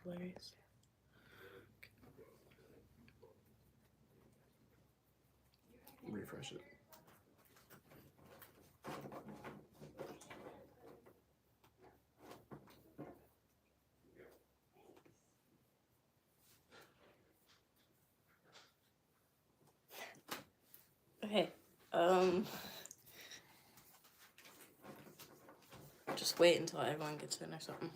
hilarious. Refresh it. Okay. Just wait until everyone gets in or something.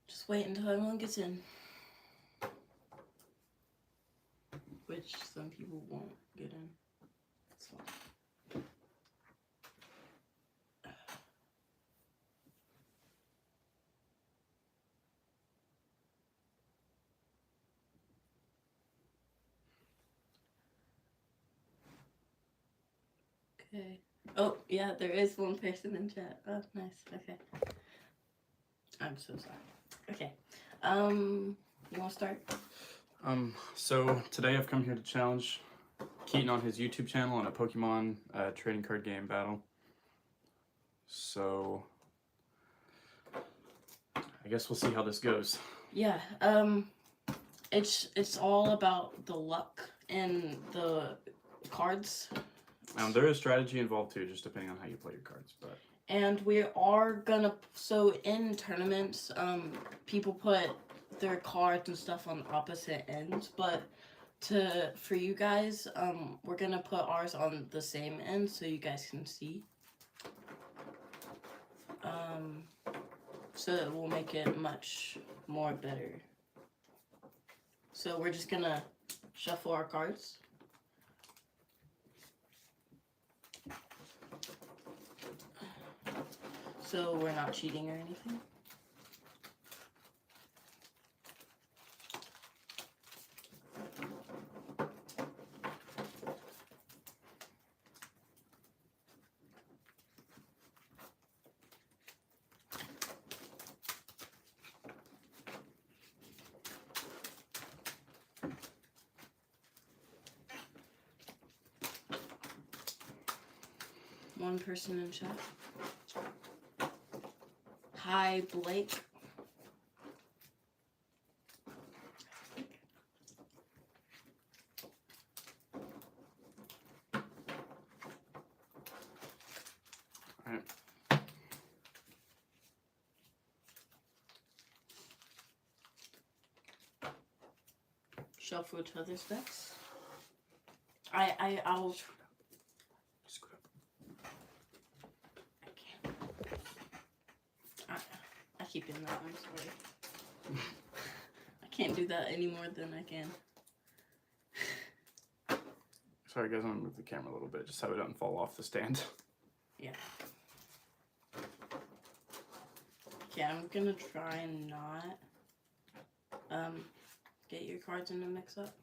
Just wait until everyone gets in. Which some people won't get in. That's fine. Okay. Oh, yeah, there is one person in chat. Oh, nice. Okay. I'm so sorry. Okay. You want to start? So today I've come here to challenge Keaton on his YouTube channel in a Pokemon trading card game battle. So I guess we'll see how this goes. Yeah. It's all about the luck and the cards. There is strategy involved too, just depending on how you play your cards. But and we are gonna, so in tournaments, people put their cards and stuff on opposite ends, but for you guys, we're gonna put ours on the same end so you guys can see. So it will make it much more better. So we're just gonna shuffle our cards. So we're not cheating or anything. One person in chat. Hi, Blake. alright. Shuffle each other's decks. I'll. Screw up. I can't. I keep doing that. I'm sorry. I can't do that any more than I can. Sorry guys, I'm gonna move the camera a little bit just so it doesn't fall off the stand. Yeah. Okay, I'm gonna try and not get your cards in a mix-up.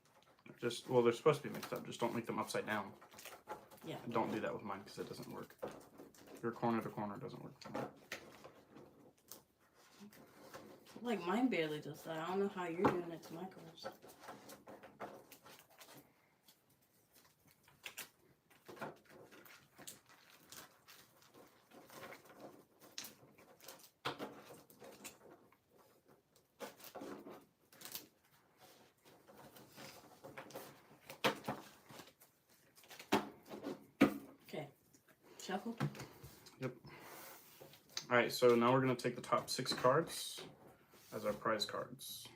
Well, they're supposed to be mixed up. Just don't make them upside down. Yeah. And don't do that with mine because it doesn't work. Your corner to corner doesn't work for me. Like, mine barely does that. I don't know how you're doing it to my cards. Okay. Shuffle? Yep. Alright, so now we're going to take the top 6 cards as our prize cards.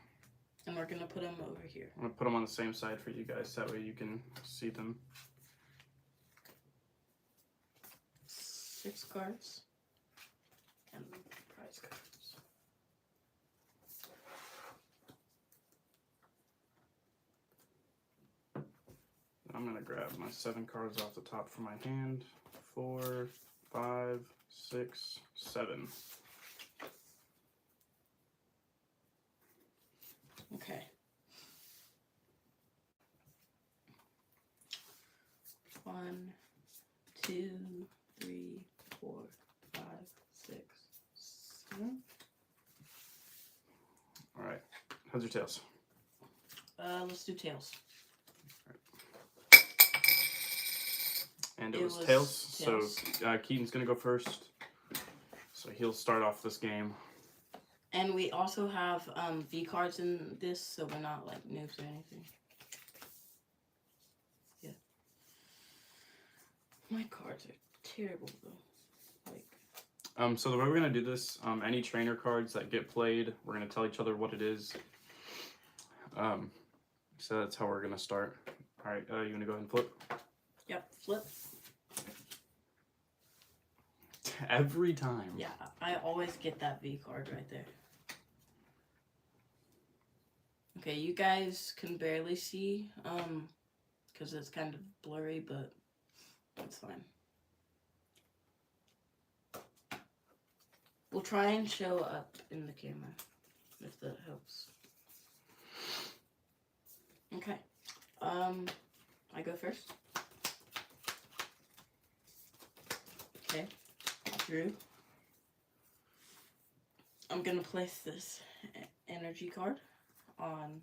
And we're going to put them over here. I'm going to put them on the same side for you guys, that way you can see them. 6 cards. And prize cards. I'm going to grab my 7 cards off the top for my hand. 4, 5, 6, 7. Okay. 1, 2, 3, 4, 5, 6, 7. All right. Heads or tails? Let's do tails. And it It was was tails. tails. So Keaton's gonna go first. So he'll start off this game. And we also have V cards in this, so we're not like noobs or anything. Yeah. My cards are terrible though. Like. So the way we're gonna do this, any trainer cards that get played, we're gonna tell each other what it is. So that's how we're gonna start. All right. You wanna go ahead and flip? Yep. Flip. Every time. Yeah, I always get that V card right there. Okay, you guys can barely see, because it's kind of blurry, but that's fine. We'll try and show up in the camera, if that helps. Okay, I go first. Okay, Drew. I'm gonna place this energy card on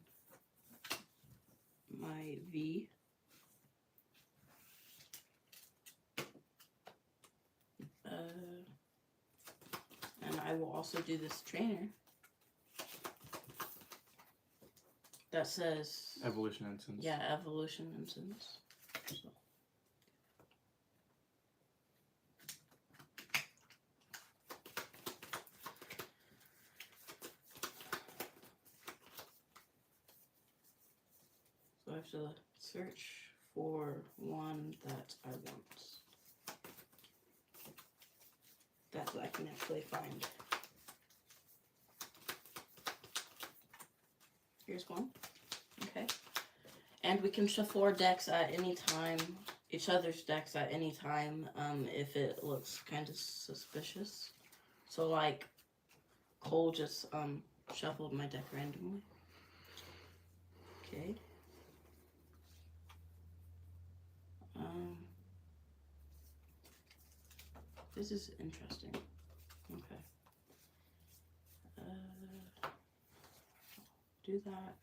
my V. And I will also do this trainer that says Evolution Instance. Yeah, Evolution Instance. So. So I have to search for one that I want. That I can actually find. Here's one. Okay. And we can shuffle our decks at any time, each other's decks at any time, if it looks kind of suspicious. So like, Cole just shuffled my deck randomly. Okay. This is interesting. Okay. Do that,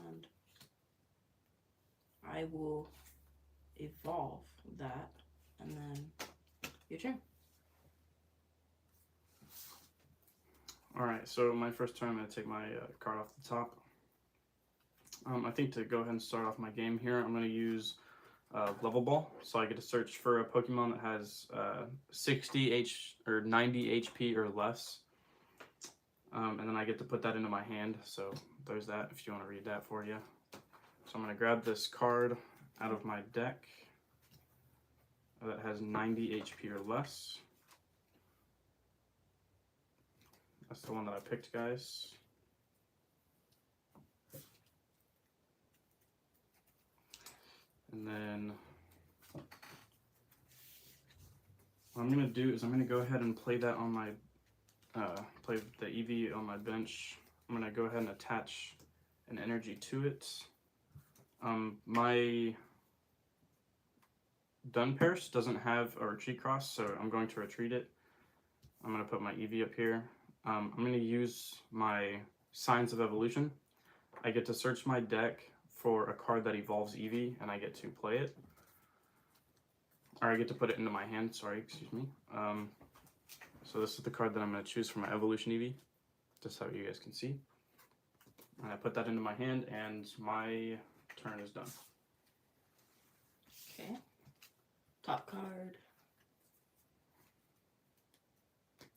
and I will evolve that, and then your turn. Alright, so my first turn, I'm going to take my card off the top. I think to go ahead and start off my game here, I'm going to use Level Ball. So I get to search for a Pokemon that has 90 HP or less. And then I get to put that into my hand. So there's that if you want to read that for you. So I'm going to grab this card out of my deck that has 90 HP or less. That's the one that I picked, guys. And then what I'm going to do is I'm going to go ahead and play that on my, play the EV on my bench. I'm going to go ahead and attach an energy to it. My Dunperse doesn't have a retreat cross, so I'm going to retreat it. I'm going to put my EV up here. I'm going to use my Signs of Evolution. I get to search my deck for a card that evolves Eevee, and I get to play it. Or I get to put it into my hand, sorry, excuse me. So this is the card that I'm going to choose for my Evolution Eevee, just so you guys can see. And I put that into my hand, and my turn is done. Okay. Top card.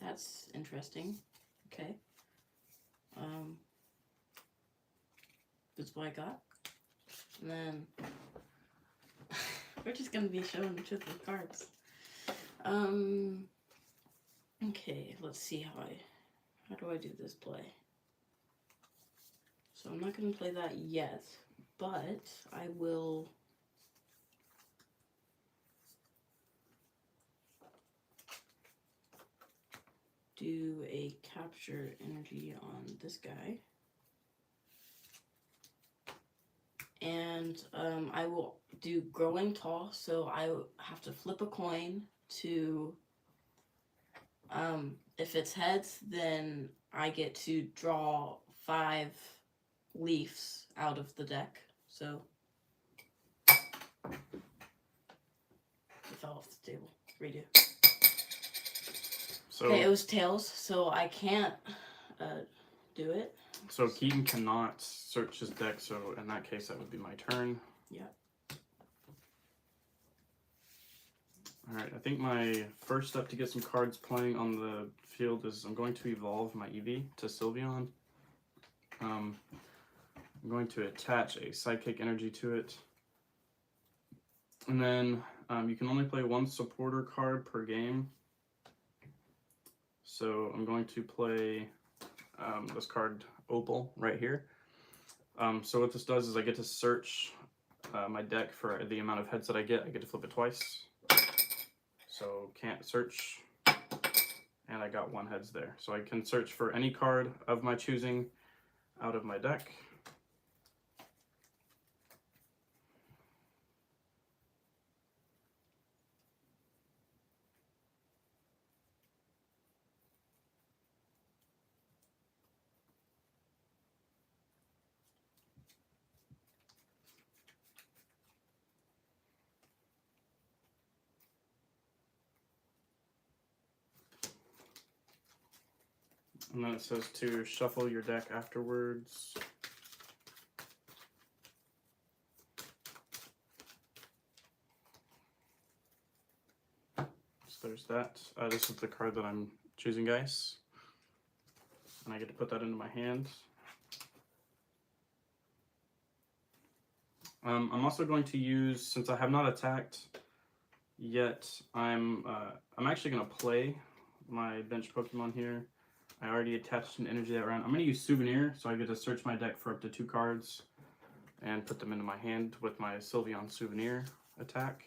That's interesting. Okay. That's what I got. And then we're just gonna be showing each other the cards. Okay, let's see how do I do this play? So I'm not gonna play that yet, but I will. do a capture energy on this guy. And I will do growing tall, so I have to flip a coin to, if it's heads, then I get to draw 5 leaves out of the deck. So it fell off the table. Redo. So Okay, it was tails, so I can't do it. So Keaton cannot search his deck, so in that case that would be my turn. Yeah. Alright, I think my first step to get some cards playing on the field is I'm going to evolve my Eevee to Sylveon. I'm going to attach a Psychic Energy to it. And then you can only play 1 supporter card per game. So I'm going to play this card, Opal, right here. So what this does is I get to search my deck for the amount of heads that I get. I get to flip it twice. So can't search, and I got 1 heads there. So I can search for any card of my choosing out of my deck. And then it says to shuffle your deck afterwards. So there's that. This is the card that I'm choosing, guys. And I get to put that into my hand. I'm also going to use, since I have not attacked yet, I'm actually going to play my bench Pokemon here. I already attached an energy that round. I'm going to use Souvenir, so I get to search my deck for up to 2 cards and put them into my hand with my Sylveon Souvenir attack.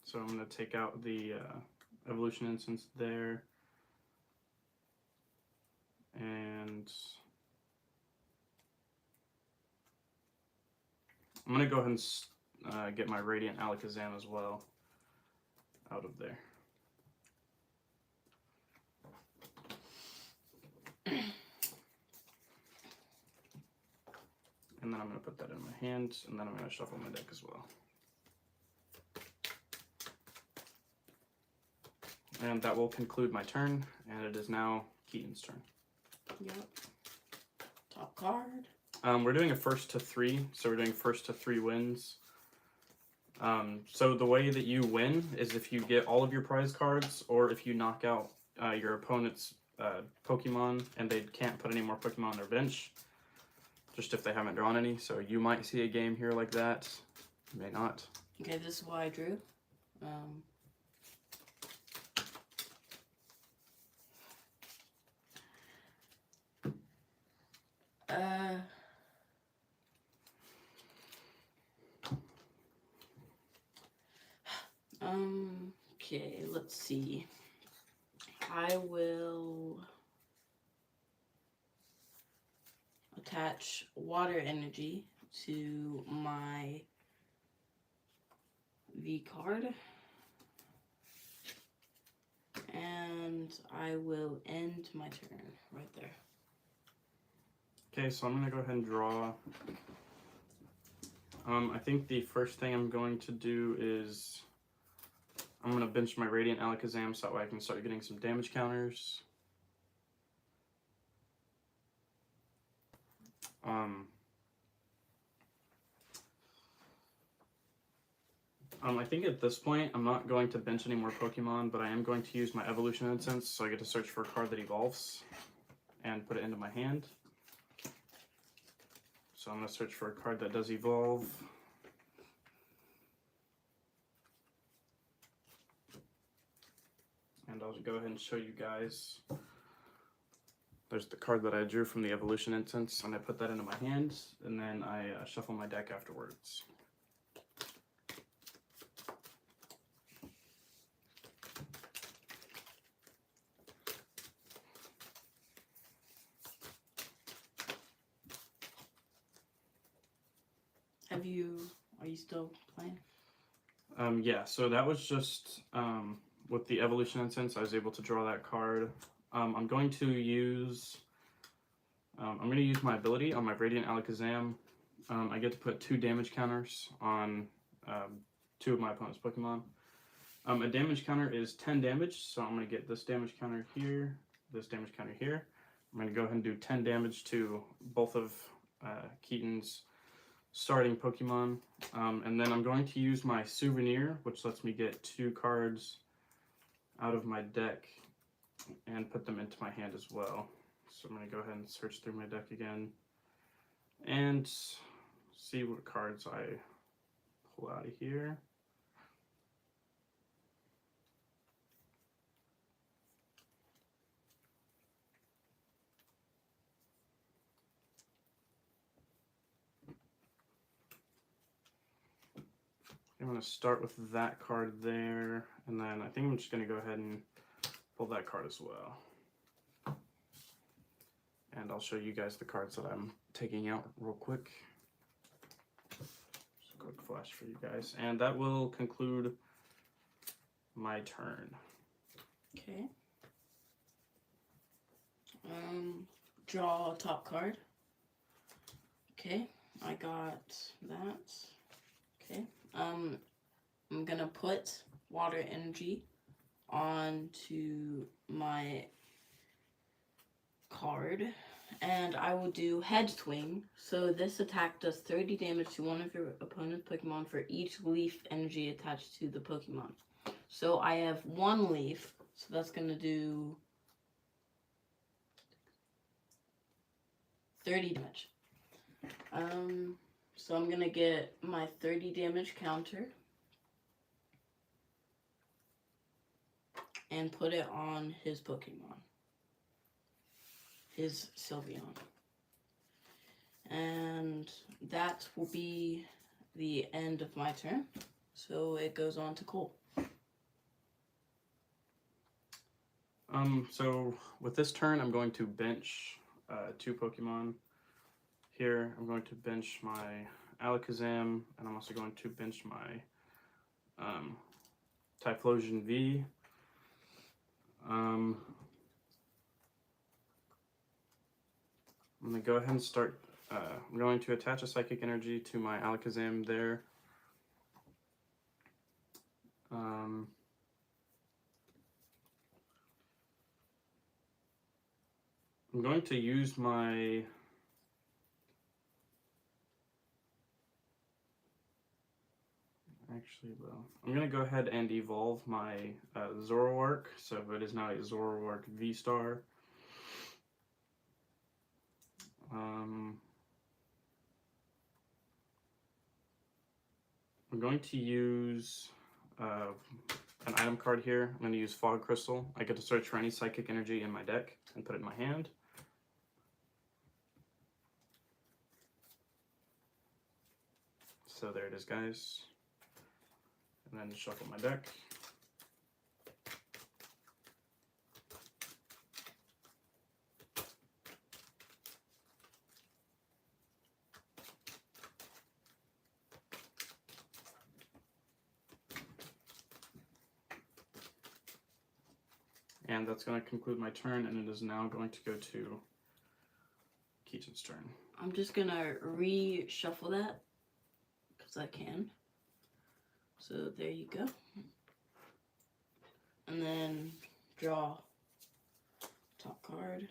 So I'm going to take out the Evolution Instance there. And I'm going to go ahead and get my Radiant Alakazam as well out of there. And then I'm going to put that in my hand, and then I'm going to shuffle my deck as well. And that will conclude my turn, and it is now Keaton's turn. Yep. Top card. We're doing a 1st to 3, so we're doing 1st to 3 wins. So the way that you win is if you get all of your prize cards, or if you knock out your opponent's Pokemon and they can't put any more Pokemon on their bench, just if they haven't drawn any. So you might see a game here like that, you may not. Okay, this is what I drew. Okay, let's see. I will attach water energy to my V card. And I will end my turn right there. Okay, so I'm going to go ahead and draw. I think the first thing I'm going to do is I'm going to bench my Radiant Alakazam so that way I can start getting some damage counters. I think at this point I'm not going to bench any more Pokemon, but I am going to use my Evolution Instance, so I get to search for a card that evolves and put it into my hand. So I'm going to search for a card that does evolve. And I'll go ahead and show you guys. There's the card that I drew from the Evolution Instance, and I put that into my hand, and then I shuffle my deck afterwards. Are you still playing? Yeah, so that was just with the evolution instance, I was able to draw that card. I'm going to use my ability on my Radiant Alakazam. I get to put 2 damage counters on 2 of my opponent's Pokemon. A damage counter is 10 damage, so I'm going to get this damage counter here, this damage counter here. I'm going to go ahead and do 10 damage to both of Keaton's starting Pokemon. And then I'm going to use my souvenir, which lets me get 2 cards out of my deck and put them into my hand as well. So I'm going to go ahead and search through my deck again and see what cards I pull out of here. I'm going to start with that card there, and then I think I'm just going to go ahead and pull that card as well. And I'll show you guys the cards that I'm taking out real quick. Just a quick flash for you guys. And that will conclude my turn. Okay. Draw a top card. Okay, I got that. Okay. I'm gonna put water energy onto my card, and I will do head swing. So this attack does 30 damage to one of your opponent's Pokemon for each leaf energy attached to the Pokemon. So I have 1 leaf, so that's gonna do 30 damage. So I'm gonna get my 30 damage counter and put it on his Pokemon, his Sylveon. And that will be the end of my turn. So it goes on to Cole. So with this turn, I'm going to bench 2 Pokemon. Here, I'm going to bench my Alakazam, and I'm also going to bench my Typhlosion V. I'm going to go ahead and start. I'm going to attach a Psychic Energy to my Alakazam there. I'm going to use my I'm going to go ahead and evolve my Zoroark, so it is now a Zoroark V-Star. I'm going to use an item card here. I'm going to use Fog Crystal. I get to search for any Psychic Energy in my deck and put it in my hand. So there it is, guys. And then shuffle my deck. And that's going to conclude my turn, and it is now going to go to Keaton's turn. I'm just gonna reshuffle that because I can. So there you go. And then draw top card.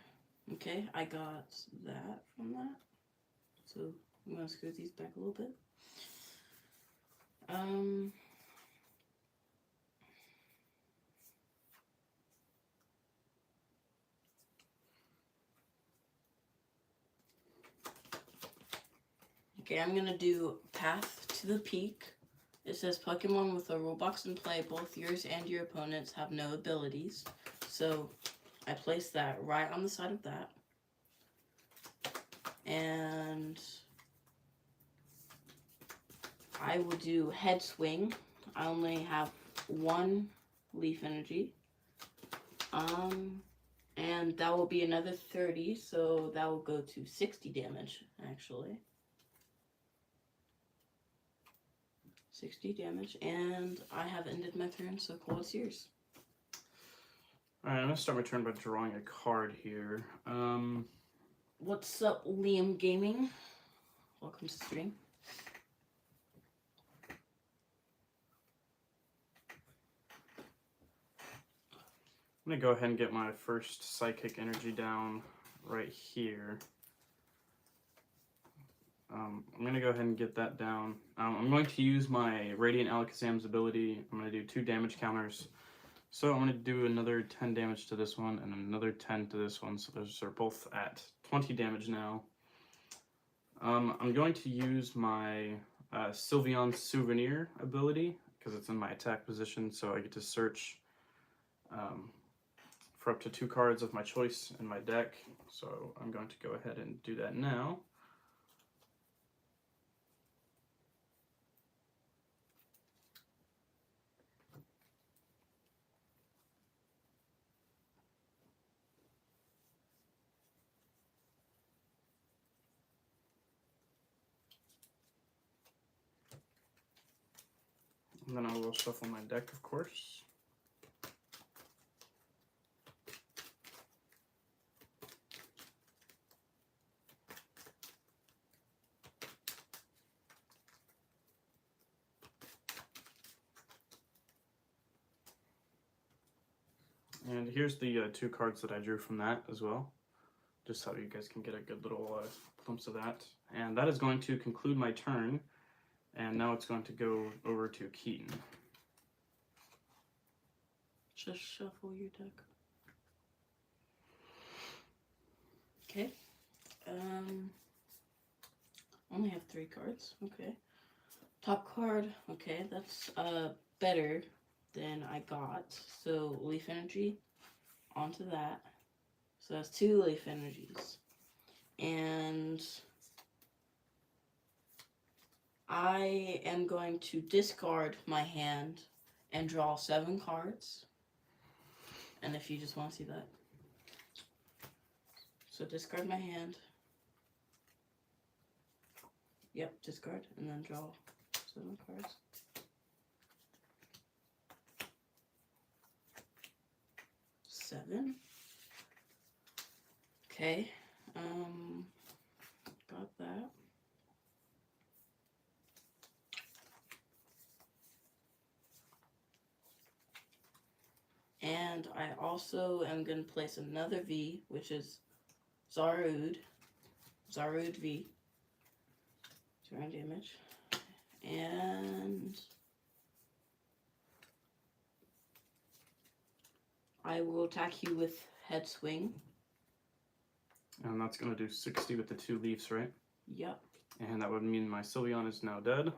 Okay, I got that from that. So I'm gonna screw these back a little bit. Okay, I'm gonna do Path to the Peak. It says Pokemon with a Roblox in play, both yours and your opponents have no abilities. So I place that right on the side of that. And I will do Head Swing. I only have 1 leaf energy. And that will be another 30, so that will go to 60 damage, actually. 60 damage, and I have ended my turn, so Cole, it's yours. Alright, I'm gonna start my turn by drawing a card here. What's up, Liam Gaming? Welcome to the stream. I'm gonna go ahead and get my first psychic energy down right here. I'm gonna go ahead and get that down. I'm going to use my Radiant Alakazam's ability. I'm gonna do 2 damage counters. So I'm gonna do another 10 damage to this one and another 10 to this one. So those are both at 20 damage now. I'm going to use my Sylveon Souvenir ability because it's in my attack position. So I get to search for up to 2 cards of my choice in my deck. So I'm going to go ahead and do that now. And then I will shuffle my deck, of course. And here's the 2 cards that I drew from that as well, just so you guys can get a good little glimpse of that. And that is going to conclude my turn, and now it's going to go over to Keaton. Just shuffle your deck. Okay. Only have 3 cards. Okay. Top card. Okay, that's better than I got. So Leaf Energy onto that. So that's 2 Leaf Energies. And I am going to discard my hand and draw 7 cards. And if you just want to see that. So discard my hand. Yep, discard, and then draw 7 cards. Seven. Okay. Got that. And I also am going to place another V, which is Zarude V. 0 damage. And I will attack you with Head Swing. And that's going to do 60 with the 2 leaves, right? Yep. And that would mean my Sylveon is now dead.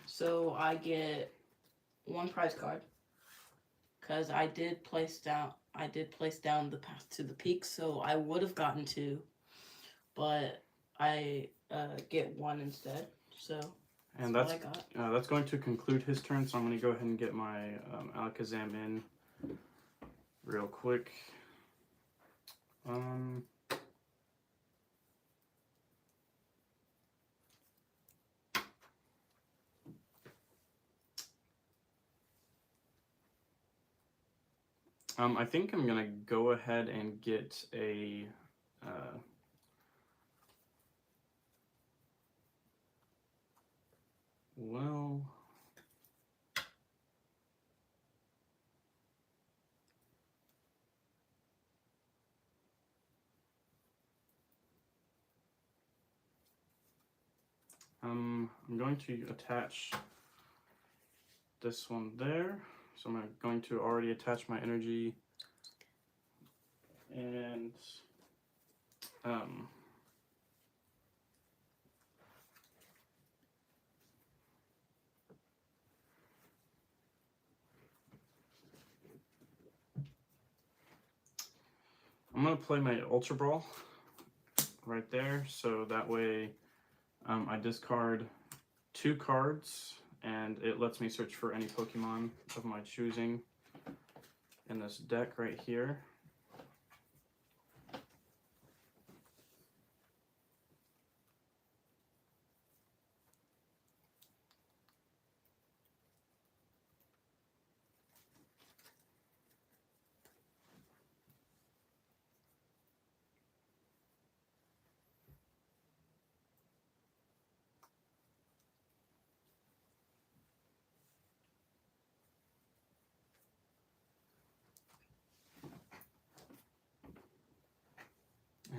So I get 1 prize card. Because I did place down the path to the peak, so I would have gotten 2. But I get 1 instead. So And that's what I got. that's going to conclude his turn, so I'm going to go ahead and get my Alakazam in real quick. I think I'm going to go ahead and get a... well... I'm going to attach this one there. So I'm going to already attach my energy, and I'm going to play my Ultra Brawl right there, so that way I discard 2 cards, and it lets me search for any Pokemon of my choosing in this deck right here.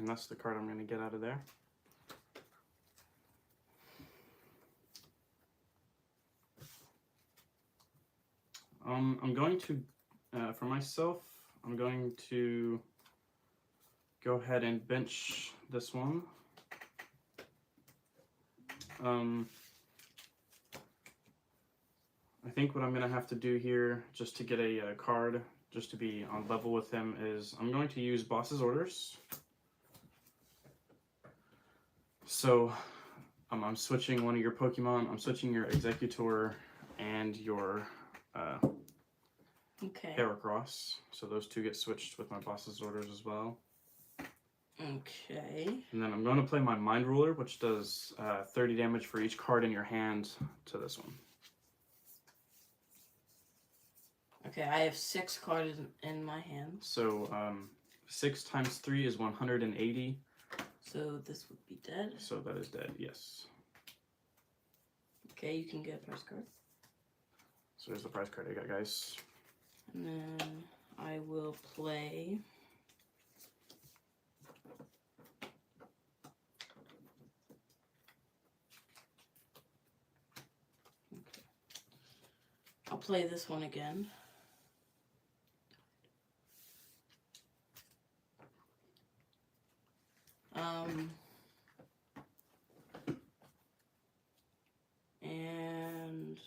And that's the card I'm going to get out of there. I'm going to, for myself, I'm going to go ahead and bench this one. I think what I'm going to have to do here, just to get a card, just to be on level with him, is I'm going to use Boss's Orders. So I'm switching one of your Pokemon. I'm switching your Executor and your Heracross. So those two get switched with my Boss's Orders as well. Okay. And then I'm going to play my Mind Ruler, which does 30 damage for each card in your hand to this one. Okay, I have 6 cards in my hand. So 6 times 3 is 180. So this would be dead. So that is dead, yes. Okay, you can get a prize card. So there's the prize card I got, guys. And then I will play... Okay. I'll play this one again. And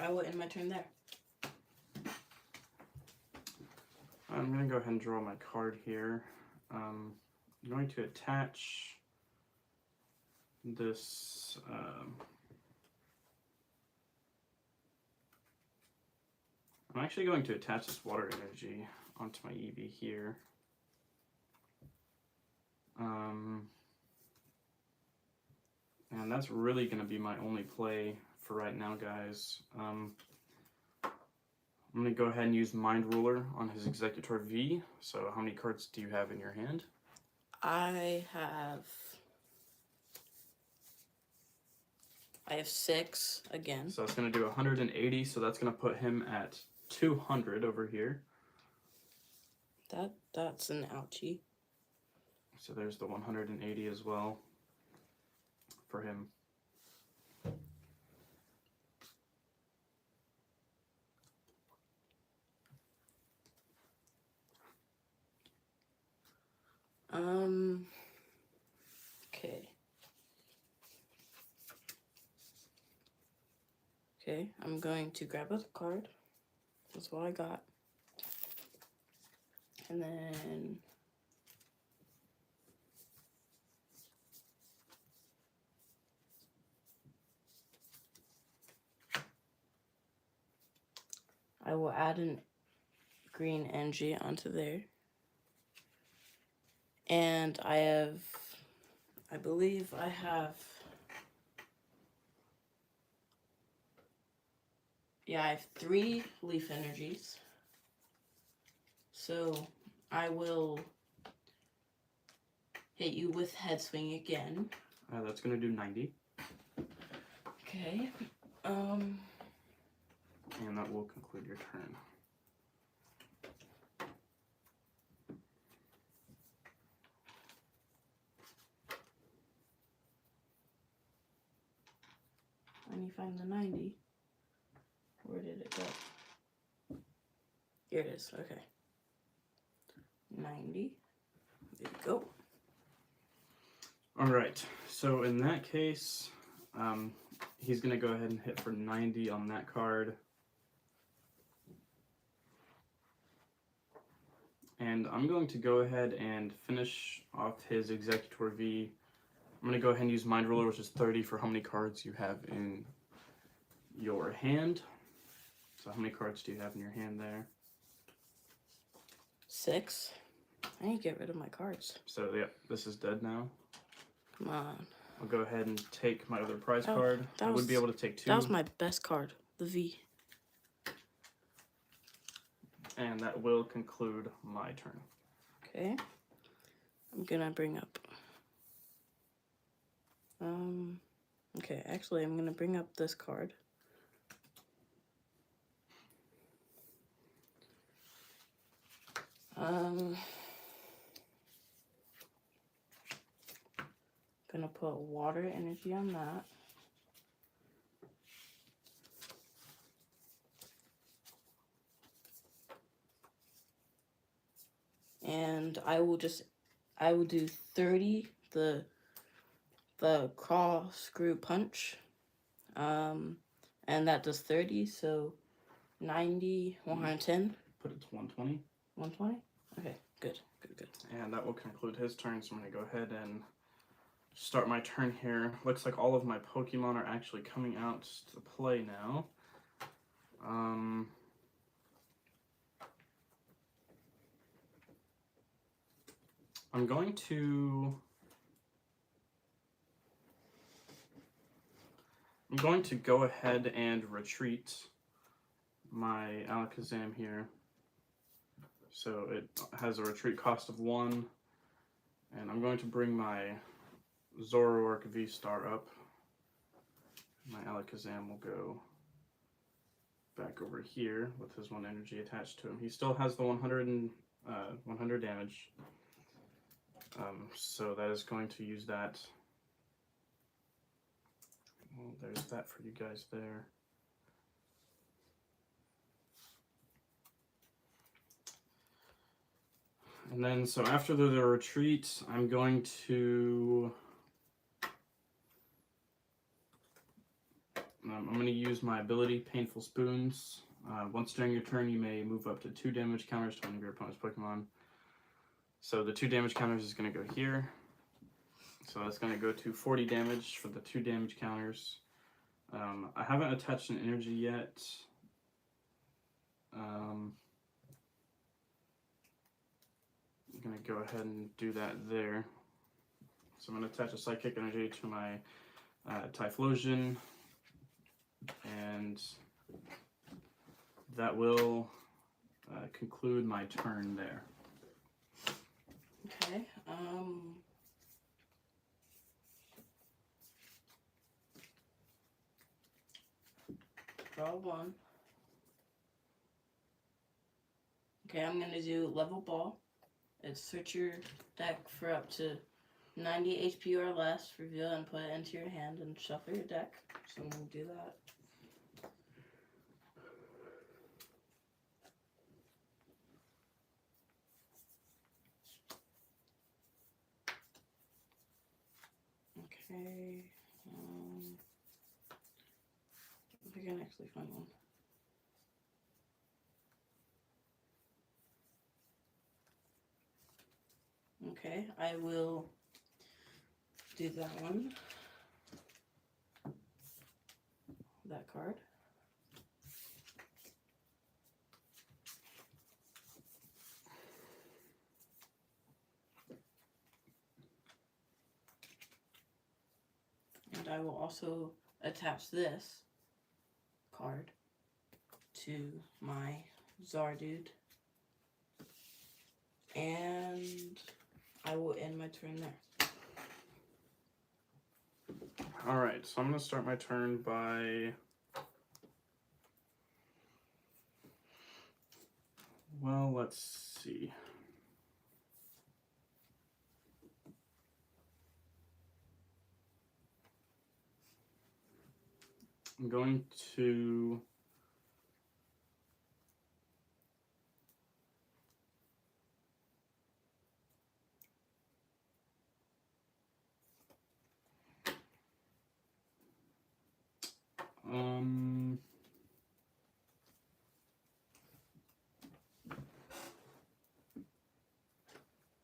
I will end my turn there. I'm going to go ahead and draw my card here. I'm going to attach this I'm actually going to attach this water energy onto my Eevee here. And that's really going to be my only play for right now, guys. I'm going to go ahead and use Mind Ruler on his Executor V. So how many cards do you have in your hand? I have 6 again. So that's going to do 180, so that's going to put him at 200 over here. That's an ouchie. So there's the 180 as well for him. Okay. Okay, I'm going to grab a card. That's what I got. And then I will add an green energy onto there. And I believe I have, yeah, I have 3 leaf energies. So I will hit you with Head Swing again. That's going to do 90. Okay. And that will conclude your turn. Let me find the 90. Where did it go? Here it is. Okay. 90. There you go. All right. So in that case, he's going to go ahead and hit for 90 on that card. And I'm going to go ahead and finish off his Executor V. I'm going to go ahead and use Mind Ruler, which is 30 for how many cards you have in your hand. So how many cards do you have in your hand there? 6. I need to get rid of my cards. So yeah, this is dead now. Come on. I'll go ahead and take my other prize card. I would be able to take 2. That was my best card, the V. And that will conclude my turn. Okay. I'm gonna bring up. Okay, actually, I'm gonna bring up this card. Gonna put water energy on that. And I will do 30, the claw screw punch. And that does 30, so 90, 110. Put it to 120. 120? Okay, good. And that will conclude his turn, so I'm going to go ahead and start my turn here. Looks like all of my Pokemon are actually coming out to play now. I'm going to go ahead and retreat my Alakazam here. So it has a retreat cost of 1. And I'm going to bring my Zoroark V-Star up. My Alakazam will go back over here with his 1 energy attached to him. He still has the 100 damage. So that is going to use that. Well, there's that for you guys there. And then, so after the retreat, I'm going to use my ability, Painful Spoons. Once during your turn, you may move up to 2 damage counters to one of your opponent's Pokemon. So the 2 damage counters is going to go here. So that's going to go to 40 damage for the 2 damage counters. I haven't attached an energy yet. I'm going to go ahead and do that there. So I'm going to attach a Psychic Energy to my Typhlosion, and that will conclude my turn there. Okay. Draw 1. Okay, I'm gonna do Level Ball. It's search your deck for up to 90 HP or less, reveal and put it into your hand and shuffle your deck. So I'm gonna do that. Okay. If I can actually find one. Okay, I will do that one. That card. And I will also attach this card to my Zardude. And I will end my turn there. Alright, so I'm going to start my turn by... Well, let's see. I'm going to...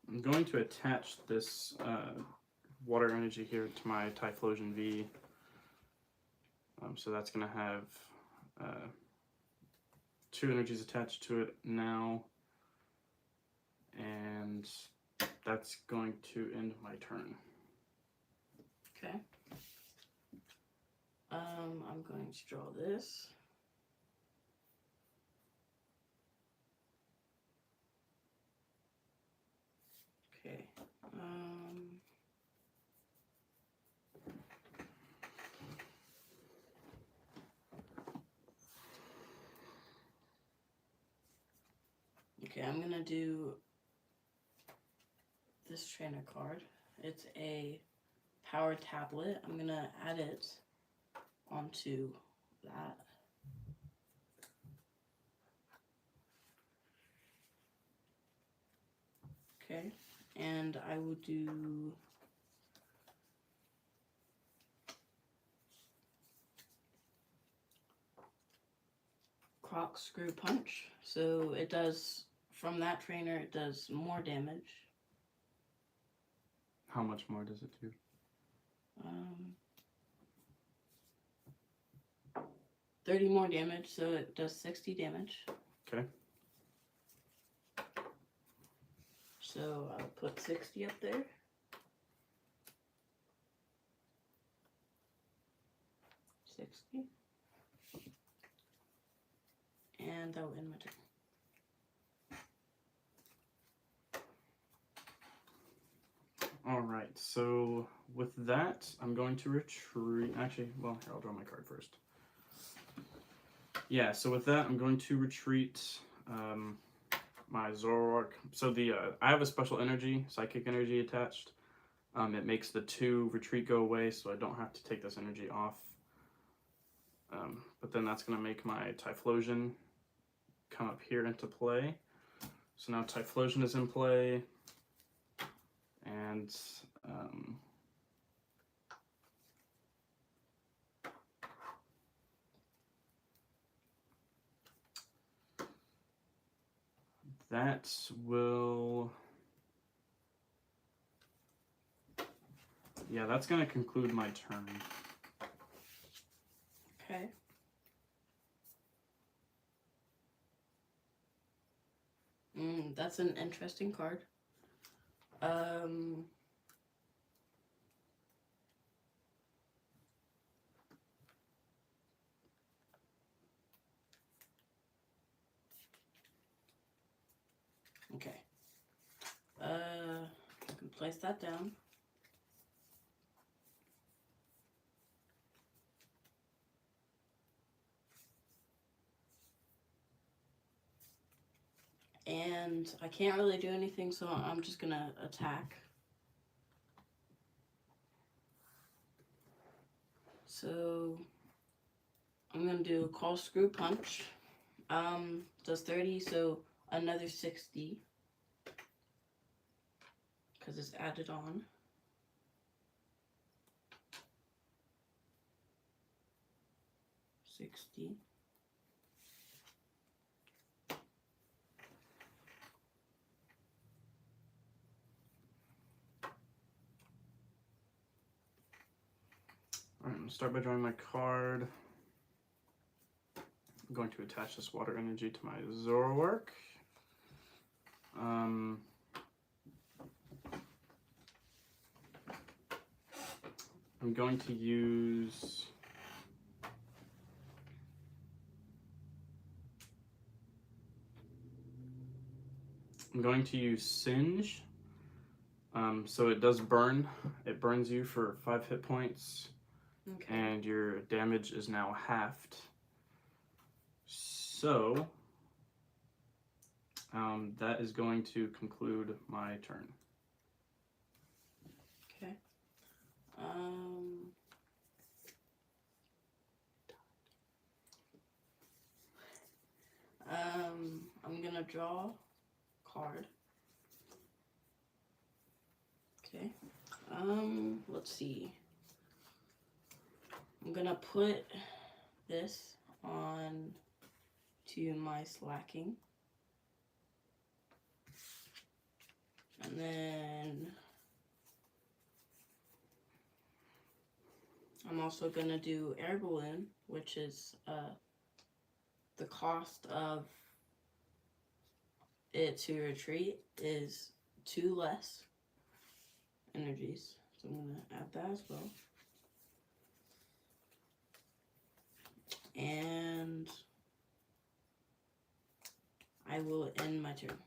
I'm going to attach this water energy here to my Typhlosion V. So that's going to have 2 energies attached to it now. And that's going to end my turn. Okay. I'm going to draw this. I'm gonna do this trainer card. It's a power tablet. I'm gonna add it onto that. Okay, and I will do Croc Screw Punch. So it does, from that trainer, it does more damage. How much more does it do? 30 more damage, so it does 60 damage. Okay. So I'll put 60 up there. And that will end my turn. All right, so with that, I'm going to retreat. Actually, well, here, I'll draw my card first. Yeah, so with that, I'm going to retreat my Zoroark. So I have a special energy, psychic energy attached. It makes the 2 retreat go away, so I don't have to take this energy off. But then that's going to make my Typhlosion come up here into play. So now Typhlosion is in play. And that will, yeah, that's going to conclude my turn. Okay. That's an interesting card. Okay. I can place that down. And I can't really do anything, so I'm just gonna attack. So I'm gonna do a Call Screw Punch. Does 30, so another 60. Because it's added on. $60. All right, I'm going to start by drawing my card. I'm going to attach this water energy to my Zoroark. I'm going to use Singe. So it does burn. It burns you for 5 hit points. Okay. And your damage is now halved. So that is going to conclude my turn. Okay. I'm gonna draw a card. Okay. Let's see. I'm gonna put this on to my Slacking. And then I'm also gonna do Air Balloon, which is the cost of it to retreat is 2 less energies. So I'm gonna add that as well. And I will end my turn.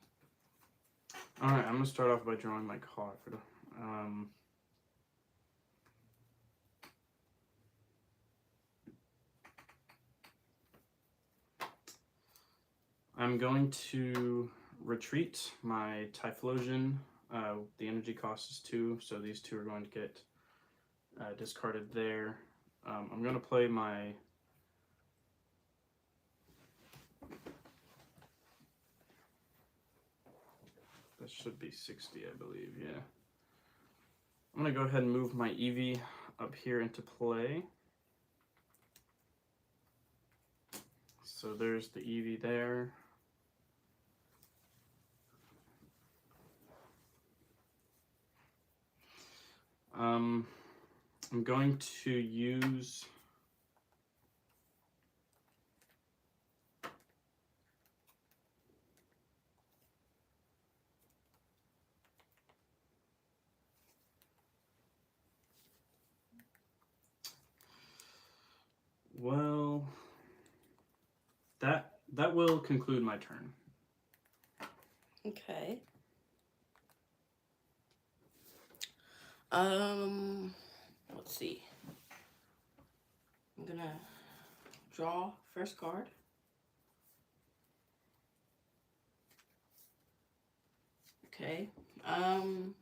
All right, I'm gonna start off by drawing my card. I'm going to retreat my Typhlosion. The energy cost is 2, so these 2 are going to get discarded there. I'm going to play my that should be 60, I believe, yeah. I'm going to go ahead and move my Eevee up here into play. So there's the Eevee there. I'm going to use well, that will conclude my turn. Okay. Let's see. I'm gonna draw first card. Okay. I'm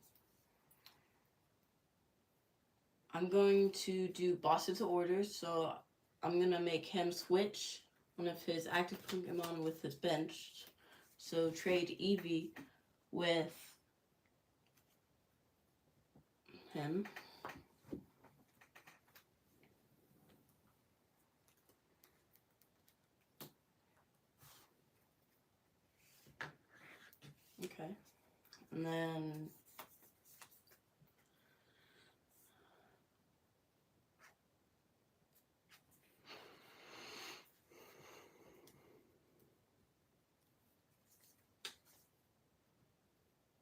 going to do boss into orders, so I'm gonna make him switch one of his active Pokemon with his bench. So trade Eevee with him. Okay. And then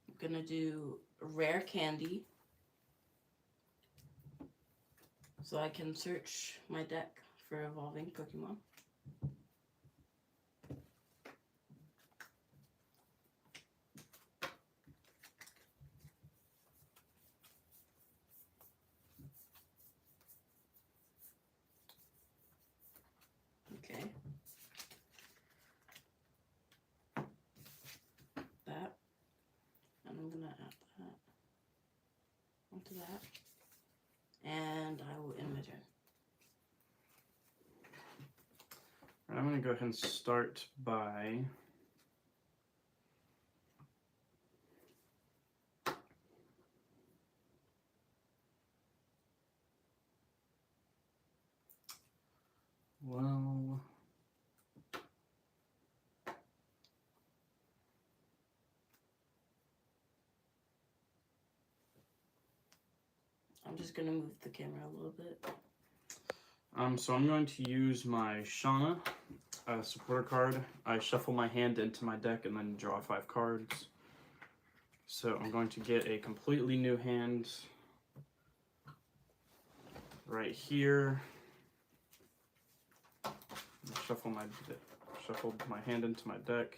I'm gonna do rare candy so I can search my deck for evolving Pokemon. Okay. That. And I'm gonna add that onto that. And I will end my turn. I'm going to go ahead and start by well, I'm just gonna move the camera a little bit. So I'm going to use my Shauna supporter card. I shuffle my hand into my deck and then draw 5 cards. So I'm going to get a completely new hand right here. Shuffle my hand into my deck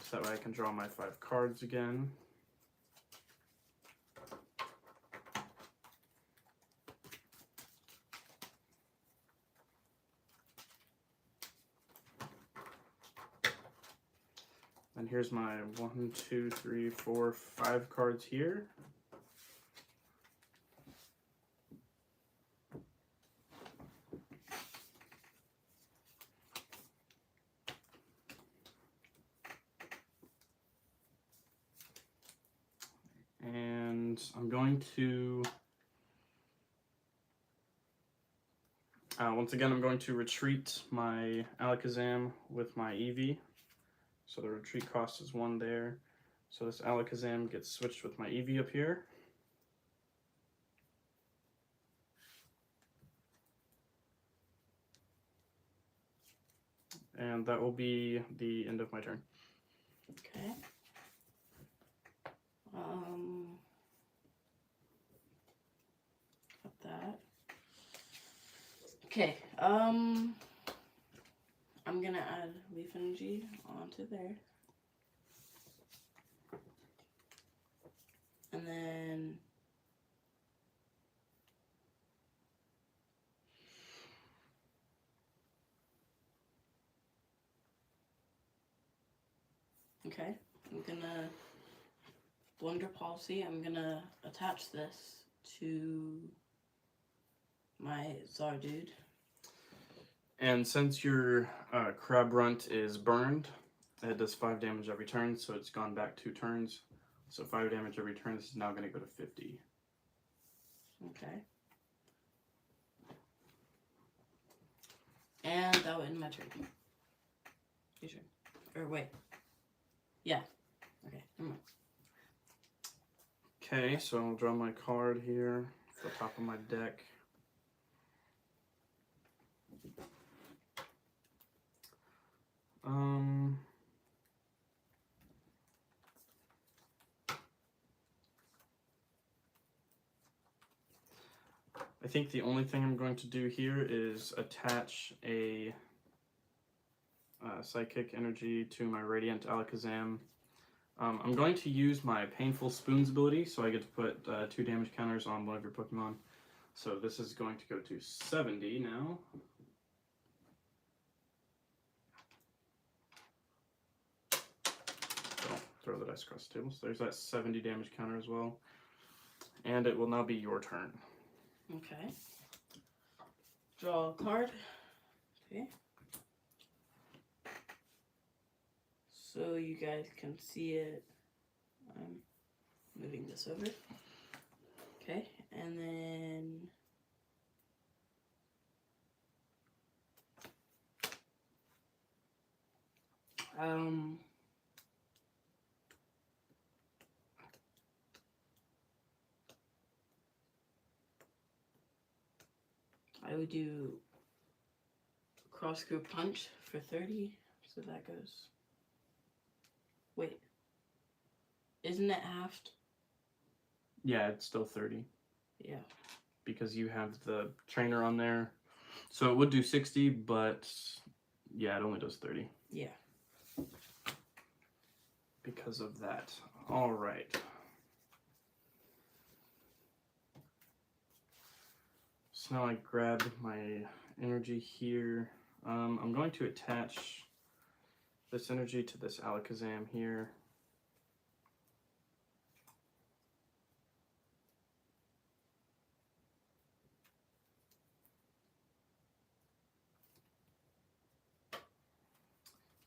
so that way I can draw my 5 cards again. And here's my 1, 2, 3, 4, 5 cards here. And I'm going to once again, I'm going to retreat my Alakazam with my Eevee. So the retreat cost is 1 there. So this Alakazam gets switched with my Eevee up here. And that will be the end of my turn. Okay. Got that. Okay. I'm gonna add Leaf Energy onto there. And then okay. I'm gonna blunder policy. I'm gonna attach this to my Zardude. And since your crab runt is burned, it does 5 damage every turn, so it's gone back 2 turns. So 5 damage every turn. This is now going to go to 50. Okay. And that would end my turn. Your turn. Or wait. Yeah. Okay, never mind. Okay, so I'll draw my card here at the top of my deck. I think the only thing I'm going to do here is attach a Psychic Energy to my Radiant Alakazam. I'm going to use my Painful Spoons ability, so I get to put 2 damage counters on one of your Pokemon. So this is going to go to 70 now. Don't throw the dice across the table. So there's that 70 damage counter as well. And it will now be your turn. Okay. Draw a card. Okay. So you guys can see it. I'm moving this over. Okay, and then I would do cross group punch for 30. So that goes. Wait. Isn't it halved? Yeah, it's still 30. Yeah. Because you have the trainer on there. So it would do 60, but yeah, it only does 30. Yeah. Because of that. All right. So now I grab my energy here. I'm going to attach this energy to this Alakazam here.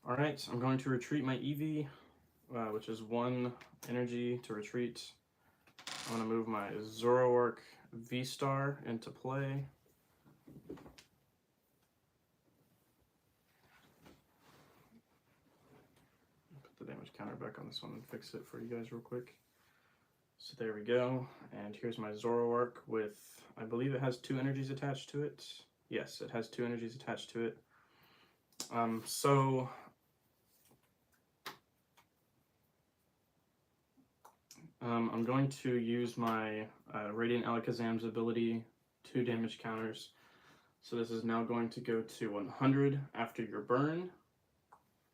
All right, I'm going to retreat my Eevee, which is 1 energy to retreat. I'm going to move my Zoroark V-Star into play. Put the damage counter back on this one and fix it for you guys real quick. So there we go. And here's my Zoroark with, I believe it has 2 energies attached to it. Yes, it has 2 energies attached to it. I'm going to use my Radiant Alakazam's ability, 2 damage counters. So this is now going to go to 100 after your burn.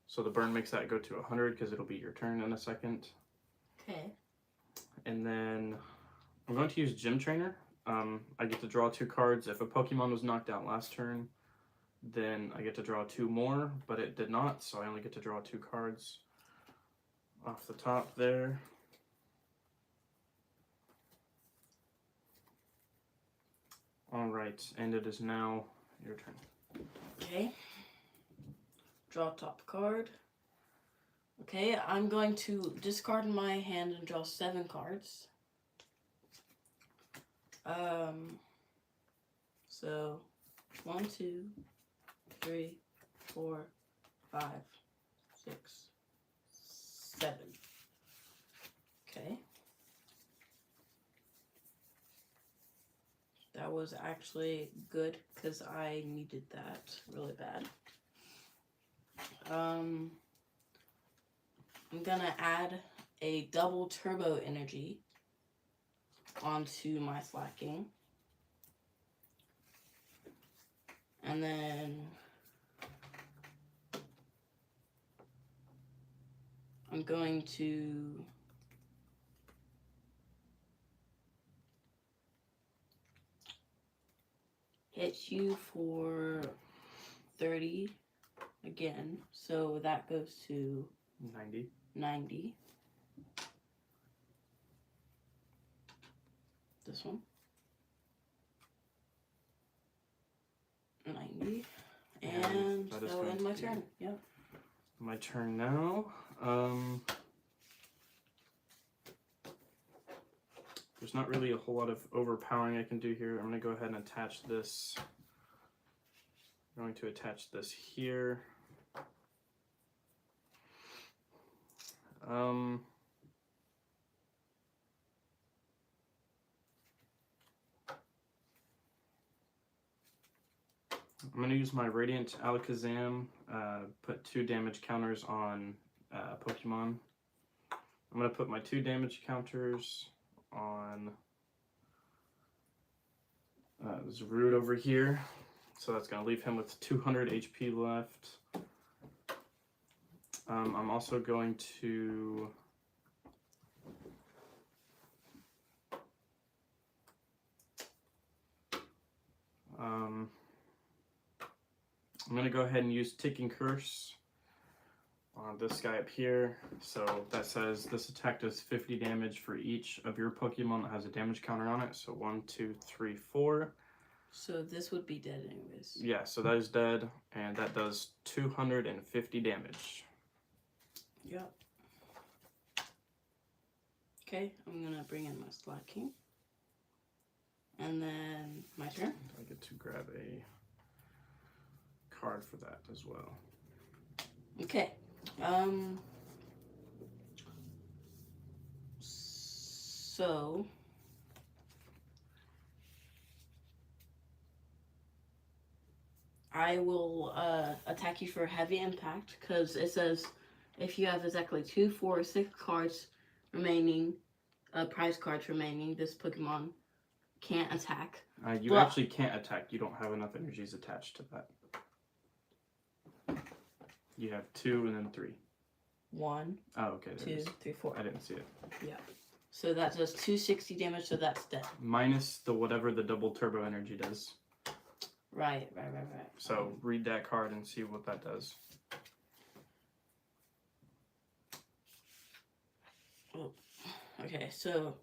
So the burn makes that go to 100 because it'll be your turn in a second. Okay. And then I'm going to use Gym Trainer. I get to draw 2 cards. If a Pokemon was knocked out last turn, then I get to draw 2 more, but it did not, so I only get to draw 2 cards off the top there. All right, and it is now your turn. Okay. Draw top card. Okay, I'm going to discard my hand and draw 7 cards. So 1, 2, 3, 4, 5, 6, 7. Okay. That was actually good because I needed that really bad. I'm gonna add a double turbo energy onto my Slacking. And then I'm going to hit you for 30 again. So that goes to 90. 90. This one. 90. And that is that'll going end to my be turn. Yep. my turn now. There's not really a whole lot of overpowering I can do here. I'm going to go ahead and attach this. I'm going to attach this here. I'm going to use my Radiant Alakazam, put 2 damage counters on Pokemon. I'm going to put my 2 damage counters on Zarude over here. So that's going to leave him with 200 HP left. I'm also going to I'm going to go ahead and use Ticking Curse on this guy up here. So that says this attack does 50 damage for each of your Pokemon that has a damage counter on it. So 1, 2, 3, 4. So this would be dead anyways. Yeah, so that is dead, and that does 250 damage. Yep. Okay, I'm gonna bring in my Slot King. And then my turn. I get to grab a card for that as well. Okay. So I will attack you for heavy impact because it says if you have exactly 2, 4, or 6 cards remaining, prize cards remaining, this Pokemon can't attack. You actually can't attack. You don't have enough energies attached to that. You have 2 and then 3. 1, Oh, okay. There 2, 3, 4. I didn't see it. Yeah. So that does 260 damage, so that's dead. Minus the whatever the double turbo energy does. Right. So read that card and see what that does. Oh. Okay, so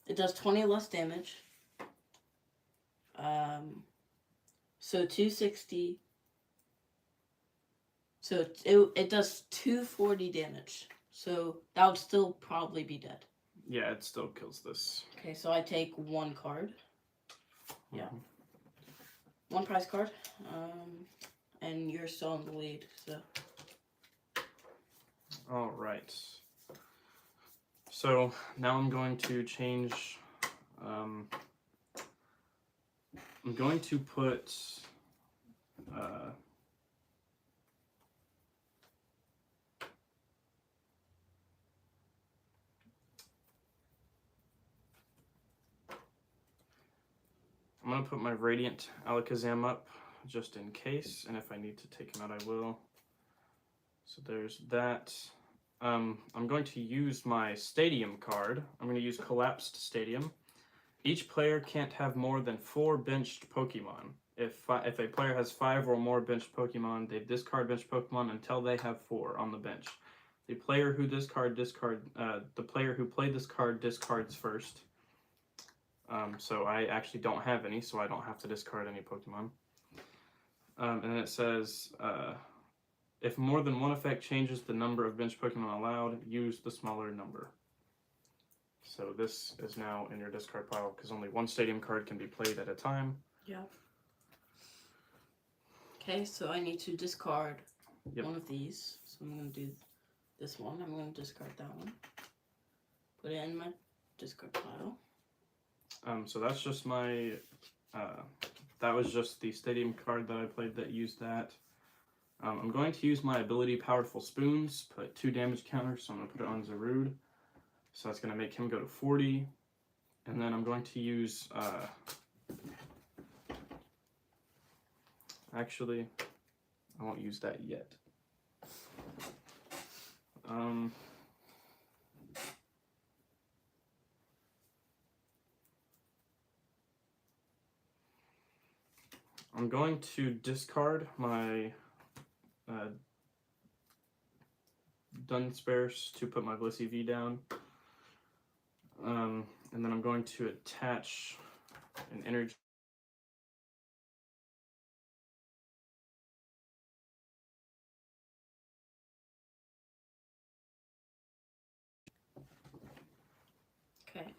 it does 20 less damage. So 260. So it does 240 damage. So that would still probably be dead. Yeah, it still kills this. Okay, so I take 1 card. Yeah. 1 prize card. And you're still in the lead, so. All right. So now I'm going to change. I'm going to put. I'm going to put my Radiant Alakazam up just in case, and if I need to take him out, I will. So there's that. I'm going to use my Stadium card. I'm going to use Collapsed Stadium. Each player can't have more than 4 benched Pokemon. If a player has 5 or more benched Pokemon, they discard benched Pokemon until they have 4 on the bench. The player who the player who played this card discards first. So I actually don't have any, so I don't have to discard any Pokemon. And then it says, if more than one effect changes the number of bench Pokemon allowed, use the smaller number. So this is now in your discard pile because only 1 Stadium card can be played at a time. Yeah. Okay, so I need to discard one of these. So I'm going to do this one. I'm going to discard that one. Put it in my discard pile. So that's just my, that was just the Stadium card that I played that used that. I'm going to use my ability Powerful Spoons, put 2 damage counters, so I'm going to put it on Zarude. So that's going to make him go to 40. And then I'm going to use, actually, I won't use that yet. I'm going to discard my Dunsparce to put my Blissey V down. And then I'm going to attach an energy. Okay.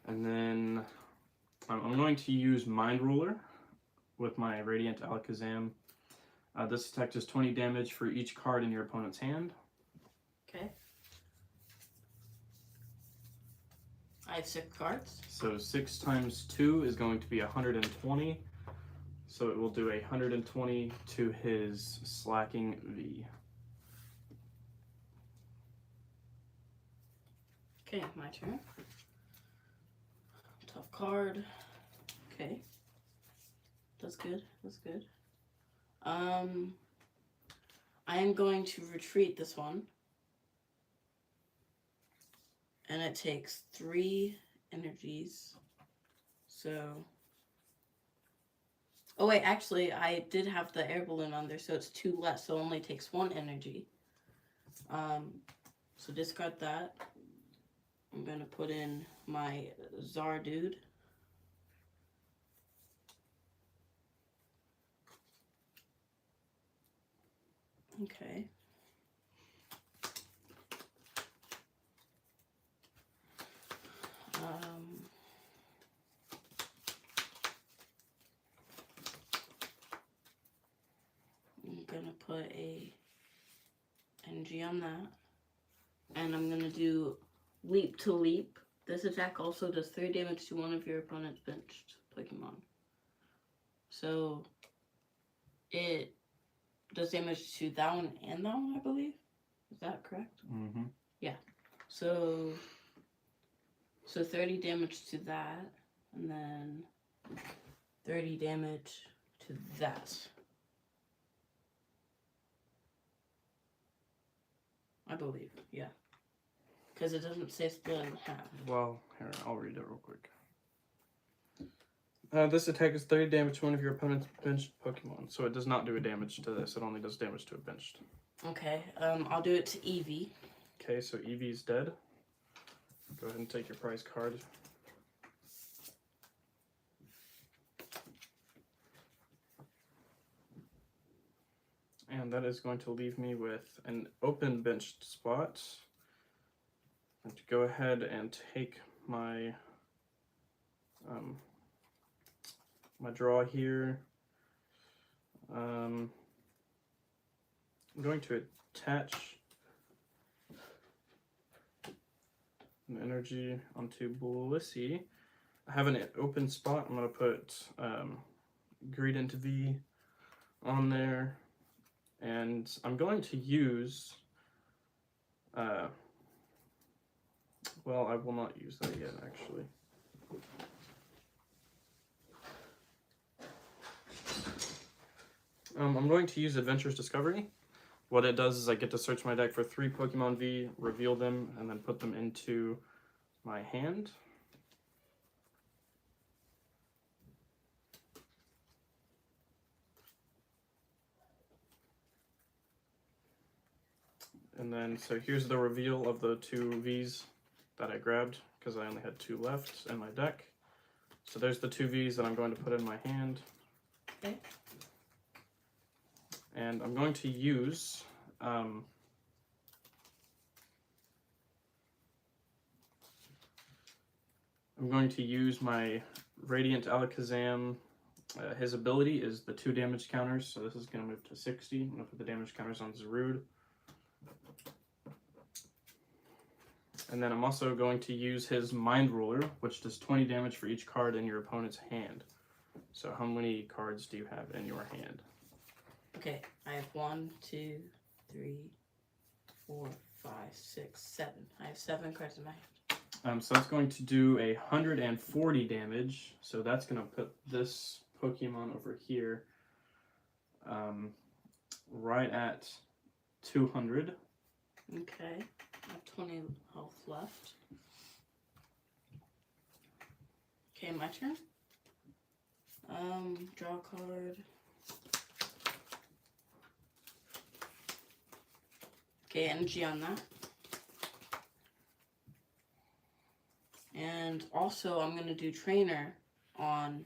And then I'm going to use Mind Ruler with my Radiant Alakazam. This attack does 20 damage for each card in your opponent's hand. Okay. I have 6 cards. So 6 times 2 is going to be 120. So it will do 120 to his Slacking V. Okay, my turn. Tough card. Okay. That's good. That's good. I am going to retreat this one. And it takes 3 energies. So... Oh wait, actually, I did have the air balloon on there, so it's 2 less, so it only takes 1 energy. So discard that. I'm gonna put in my Zardude. Okay. I'm gonna put a energy on that. And I'm gonna do Leap to Leap. This attack also does 3 damage to one of your opponent's benched Pokemon. So it does damage to that one and that one, I believe. Is that correct? Mm-hmm. Yeah. So 30 damage to that, and then 30 damage to that. I believe, yeah. Because it doesn't say split in half. Well, here, I'll read it real quick. This attack is 30 damage to one of your opponent's benched Pokemon, so it does not do a damage to this. It only does damage to a benched. Okay, I'll do it to Eevee. Okay, so Eevee's dead. Go ahead and take your prize card. And that is going to leave me with an open benched spot. And to go ahead and take my my draw here. I'm going to attach an energy onto Blissey. I have an open spot. I'm going to put Gradient V on there. And I'm going to use, well, I will not use that yet, actually. I'm going to use Adventurous Discovery. What it does is I get to search my deck for 3 Pokemon V, reveal them, and then put them into my hand. And then, so here's the reveal of the 2 Vs that I grabbed, because I only had 2 left in my deck. So there's the 2 Vs that I'm going to put in my hand. Okay. And I'm going to use I'm going to use my Radiant Alakazam. His ability is the 2 damage counters, so this is going to move to 60. I'm going to put the damage counters on Zarude. And then I'm also going to use his Mind Ruler, which does 20 damage for each card in your opponent's hand. So how many cards do you have in your hand? Okay, I have 1, 2, 3, 4, 5, 6, 7. I have 7 cards in my hand. So that's going to do 140 damage. So that's going to put this Pokemon over here right at 200. Okay, I have 20 health left. Okay, my turn. Draw a card. Okay, energy on that. And also, I'm going to do trainer on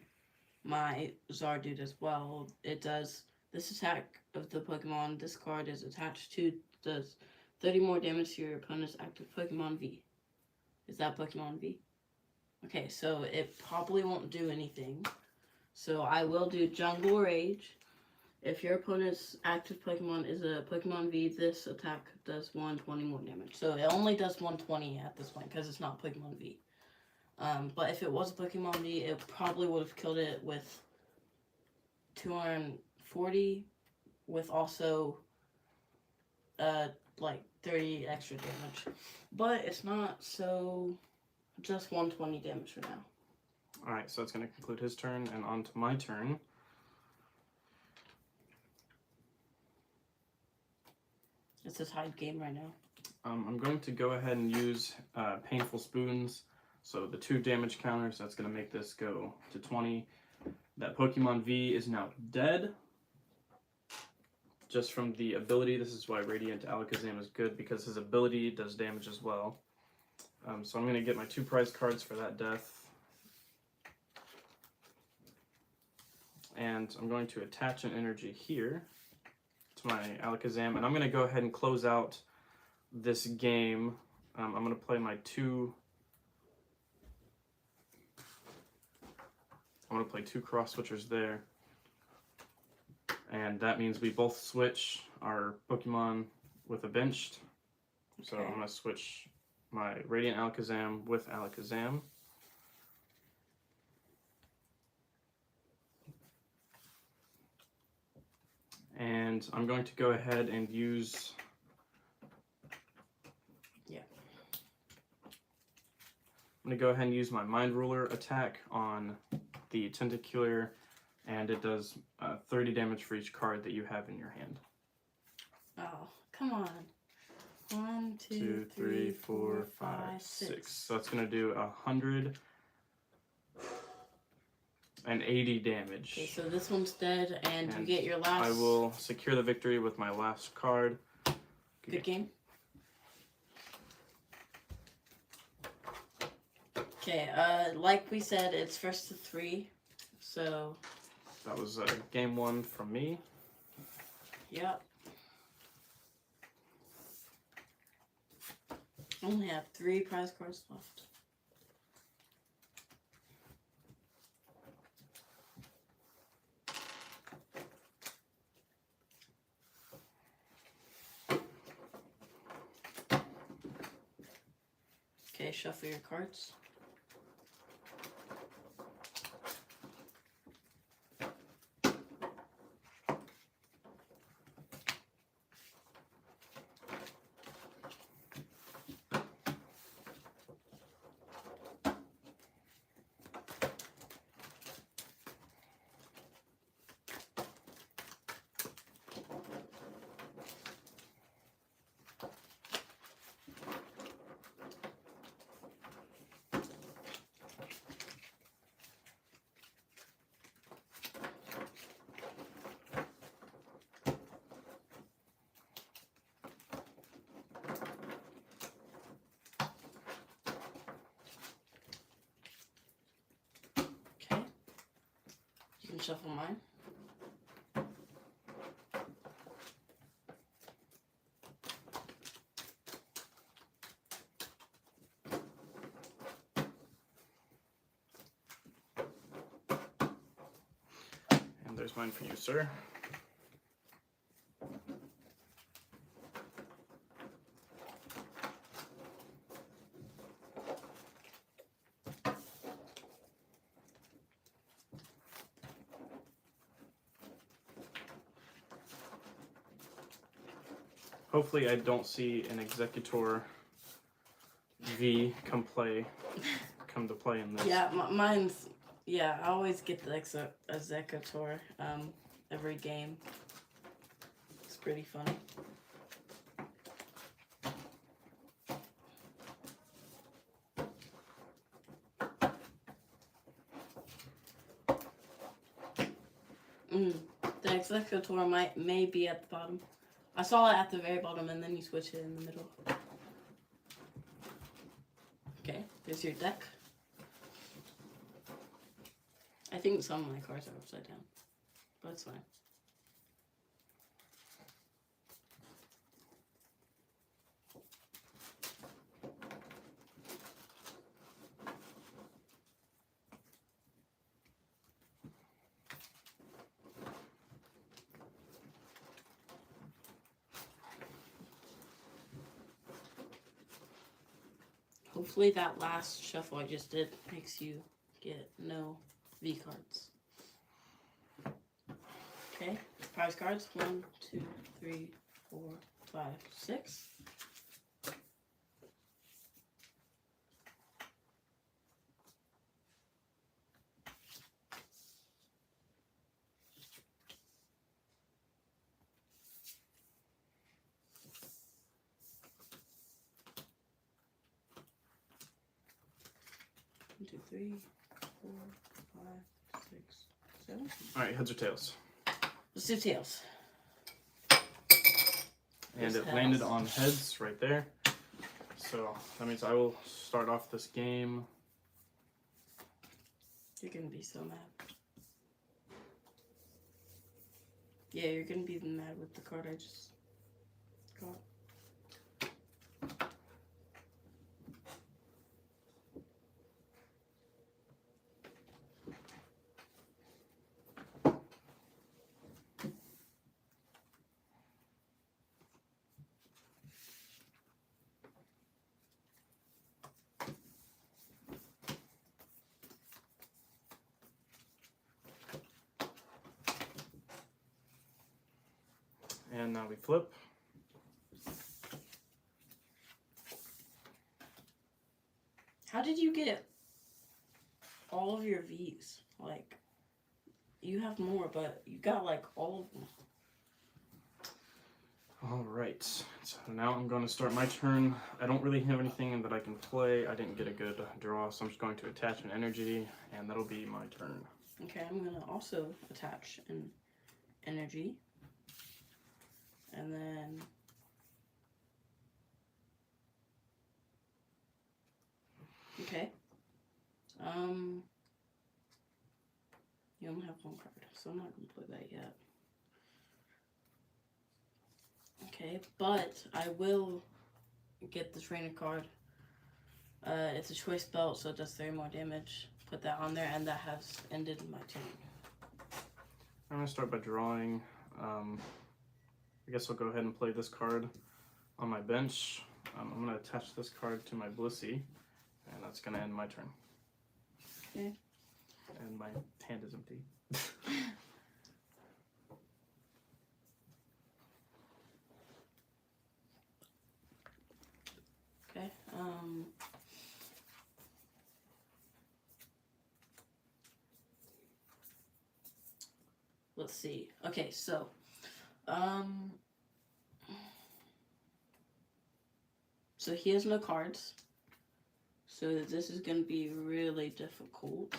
my Zardude as well. It does this attack of the Pokemon. This card is attached to, does 30 more damage to your opponent's active Pokemon V. Is that Pokemon V? Okay, so it probably won't do anything. So I will do Jungle Rage. If your opponent's active Pokemon is a Pokemon V, this attack does 120 more damage. So it only does 120 at this point because it's not Pokemon V. But if it was Pokemon V, it probably would have killed it with 240, with also like 30 extra damage. But it's not, so just 120 damage for now. Alright, so it's going to conclude his turn, and on to my turn. It's a tied game right now. I'm going to go ahead and use Painful Spoons. So the 2 damage counters, that's going to make this go to 20. That Pokemon V is now dead. Just from the ability, this is why Radiant Alakazam is good, because his ability does damage as well. So I'm going to get my 2 prize cards for that death. And I'm going to attach an energy here to my Alakazam, and I'm going to go ahead and close out this game. I'm going to play my 2... I'm going to play 2 cross switchers there. And that means we both switch our Pokemon with a benched. Okay. So I'm going to switch my Radiant Alakazam with Alakazam. And I'm going to go ahead and use... I'm going to go ahead and use my Mind Ruler attack on the Tentacular, and it does 30 damage for each card that you have in your hand. Oh, come on. 1, 2, 3, 4, 5, 6. So that's going to do 180 damage. Okay, so this one's dead, and you get your last... I will secure the victory with my last card. Good game. Okay, like we said, it's first to 3, so... That was game 1 from me. Yep. Only have 3 prize cards left. Okay, shuffle your cards. You can shuffle mine. And there's mine for you, sir. Hopefully I don't see an Executor V come to play in this. Yeah, mine's... Yeah, I always get the Executor every game. It's pretty funny. The Executor may be at the bottom. I saw it at the very bottom, and then you switch it in the middle. Okay, there's your deck. I think some of my cards are upside down, but it's fine. Hopefully that last shuffle I just did makes you get no V cards. Okay, prize cards. 1, 2, 3, 4, 5, 6. One, 2, 3, 4, 5, 6, 7. All right, heads or tails? Let's do tails. And it landed on heads right there. So that means I will start off this game. You're gonna be so mad. Yeah, you're gonna be mad with the card I just got. And now we flip. How did you get all of your V's? Like, you have more, but you got like all of them. All right, so now I'm going to start my turn. I don't really have anything that I can play. I didn't get a good draw, so I'm just going to attach an energy, and that'll be my turn. Okay, I'm gonna also attach an energy. And then okay. You only have one card, so I'm not gonna play that yet. Okay, but I will get the trainer card. It's a choice belt, so it does 3 more damage. Put that on there, and that has ended my turn. I'm gonna start by drawing. I guess I'll go ahead and play this card on my bench. I'm gonna attach this card to my Blissey, and that's gonna end my turn. Okay. And my hand is empty. Okay. Let's see. Okay, so so he has no cards. So this is gonna be really difficult.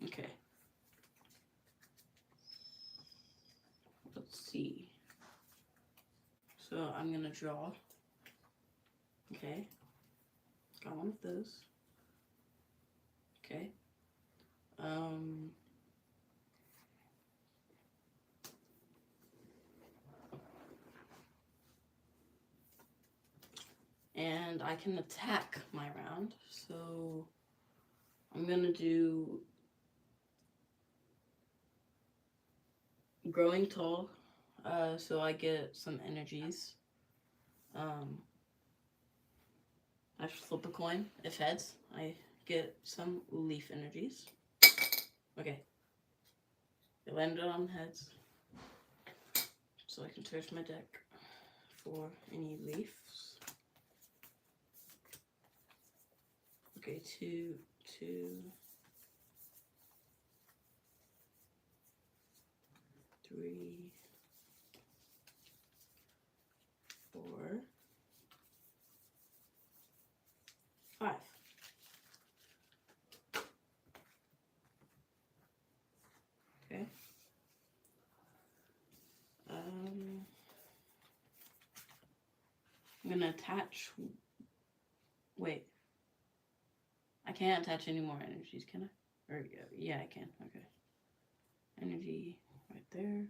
Okay. Let's see. So I'm gonna draw. Okay. Got one of those. Okay. And I can attack my round, so I'm gonna do growing tall, so I get some energies. I flip a coin. If heads, I get some leaf energies. Okay. It landed on heads, so I can search my deck for any leaves. Okay, 2, 2, 3, 4, 5. gonna attach. Wait. I can't attach any more energies, can I? Or yeah, I can. Okay. Energy right there.